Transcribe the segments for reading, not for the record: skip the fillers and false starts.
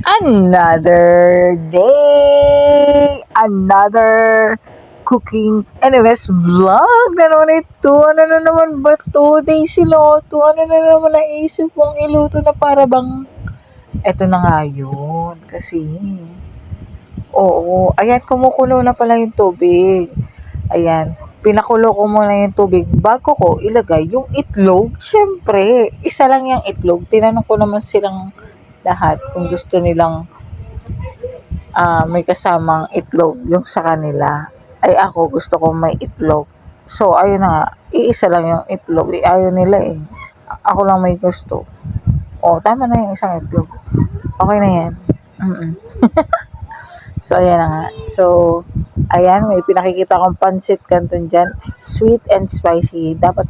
Another day, another cooking anyways vlog na naman ito. Ano na naman ba to? Daisy Lotto. Ano na naman naisip mong iluto na para bang eto na nga yun. Kasi, oo. Ayan, kumukulo na pala yung tubig. Ayan. Pinakulo ko muna yung tubig bago ko ilagay yung itlog. Siyempre, isa lang yung itlog. Tinanong ko naman silang lahat kung gusto nilang may kasamang itlog yung sa kanila. Ay ako gusto ko may itlog. So ayun na nga, iisa lang yung itlog. Ayaw nila eh. Ako lang may gusto. O, tama na yung isang itlog. Okay na yan. Mm-mm. So ayan na nga. So, ayan, may pinakikita akong pansit canton dyan. Sweet and spicy. Dapat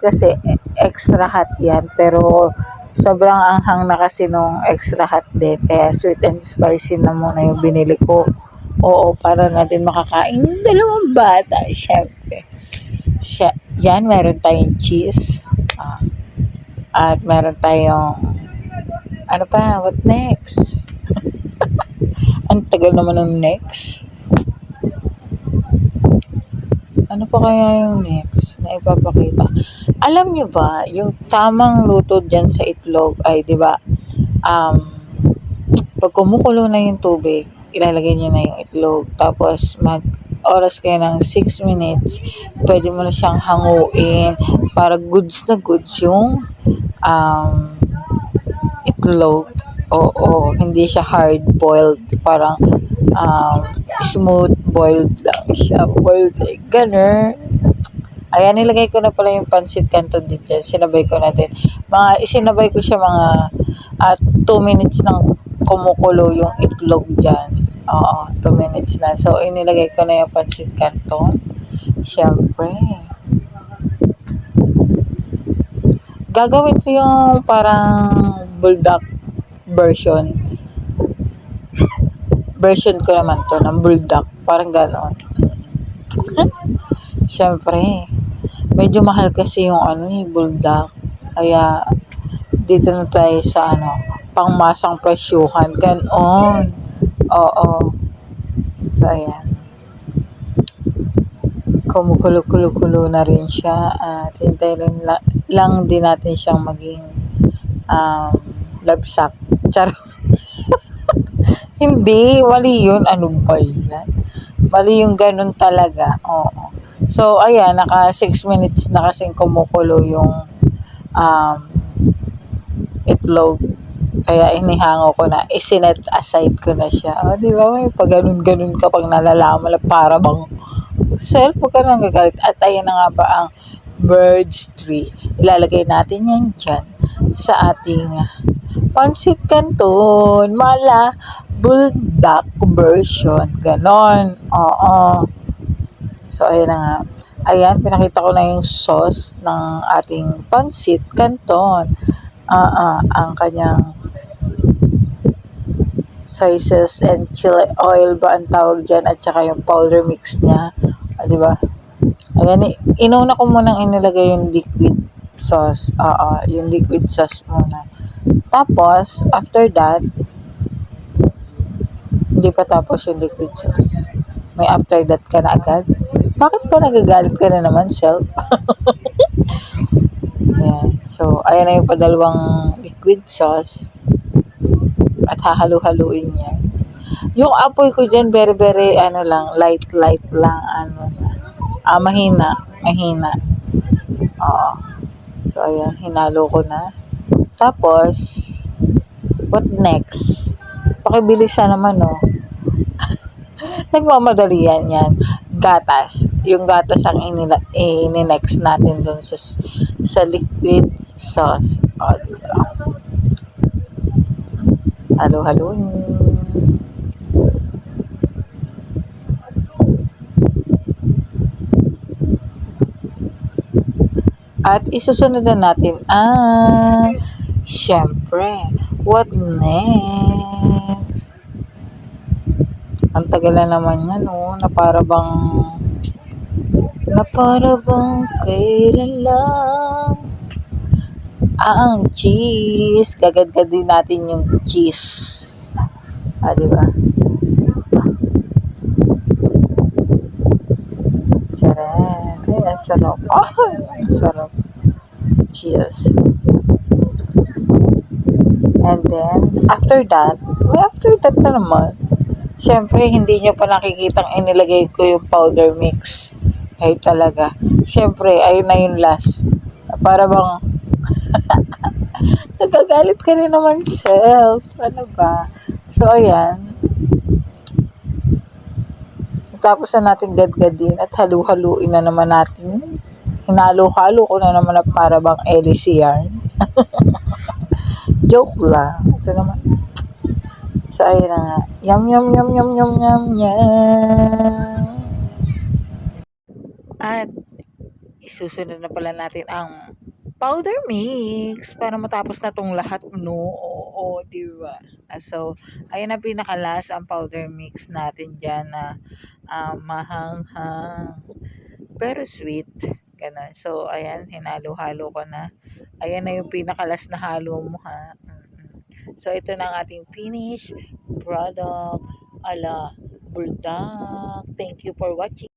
kasi extra hot yan. Pero sobrang anghang na kasi nung extra hot din. Kaya sweet and spicy na muna yung binili ko. Oo, para na din makakain yung dalawang bata. Syempre. Yan, meron tayong cheese. At meron tayong, ano pa, what next? Ang tagal naman ng next. Ano pa kaya yung next na ipapakita? Alam nyo ba, yung tamang luto dyan sa itlog ay, di ba, pag kumukulo na yung tubig, ilalagay nyo na yung itlog. Tapos, oras kayo ng 6 minutes, pwede mo na siyang hanguin para goods na goods yung itlog. Oo, hindi siya hard-boiled. Parang smooth-boiled lang siya. Boiled egg. Ganun. Ayan, nilagay ko na pala yung pancit canton din dyan. Sinabay ko na din. Isinabay ko siya mga 2 minutes nang kumukulo yung itlog dyan. Oo, 2 minutes na. So, inilagay ko na yung pancit canton. Siyempre. Gagawin ko yung parang bulldog version. Version ko naman to ng bulldog. Parang gano'n. Siyempre. Medyo mahal kasi yung bulldog. Kaya, dito na tayo sa pangmasang presyuhan. Ganon. Oo. So, ayan. Kumukulo-kulo-kulo na rin siya. At hintayin lang din natin siyang maging labsak. Charot. Hindi. Mali yun. Ano ba yan? Mali yung ganun talaga. Oo. So, ayan, naka 6 minutes na kasing kumukulo yung itlog. Kaya inihango ko na, isinet aside ko na siya. O, di ba, may pag ganun-ganun ka pag nalalaman, para bang huwag ka nang gagalit. At ayan na nga ba ang birds tree. Ilalagay natin yan dyan sa ating pancit canton. Bulldog version. Ganon. Oo. So, ayan na nga. Ayan, pinakita ko na yung sauce ng ating pancit canton. Ang kanyang spices and chili oil ba ang tawag dyan, at saka yung powder mix niya. Di ba? Ayan, inuna ko munang inilagay yung liquid sauce. Yung liquid sauce muna. Tapos, after that, hindi pa tapos yung liquid sauce. May after that ka na agad. Bakit pa nagagalit ka na naman, Shell? Ayan. So, ayan na yung padalawang liquid sauce. At hahalu-haluin niya. Yung apoy ko dyan, very, light lang, mahina. Oo. So, ayan, hinalo ko na. Tapos, what next? Pakibilisan naman, no? Nagmamadali yan. Gatas. Yung gatas ang ini-next natin dun sa liquid sauce. O, diba? Halo-haloin. At isusunod na natin syempre, what next? Ang tagal na naman yan, na para bang kailan lang ang cheese. Gagad din natin yung cheese. di ba? Charan. Ay, ang sarap. Ay, ang sarap. Cheers. And then, after that na naman, siyempre, hindi nyo pa nakikitang inilagay ko yung powder mix. Ay talaga. Siyempre, ayun na yung last. Para bang, nagagalit ka rin naman, self. Ano ba? So, ayan. Tapos na natin gadgadin at halu-haluin na naman natin. Hinalo-halo ko na naman na para bang Ellie yarn. Joke lang. Ito naman. So, ayun na nga. Yum, yum, yum, yum, yum, yum, yum. At isusunod na pala natin ang powder mix para matapos na tong lahat, no? Oo, di ba? So, ayun ang pinakalas ang powder mix natin dyan na mahanghang pero sweet. Ganun. So, ayan, hinalo-halo ko na. Ayan na yung pinakalas na halo mo, ha? So, ito na ang ating finished product ala buldak. Thank you for watching.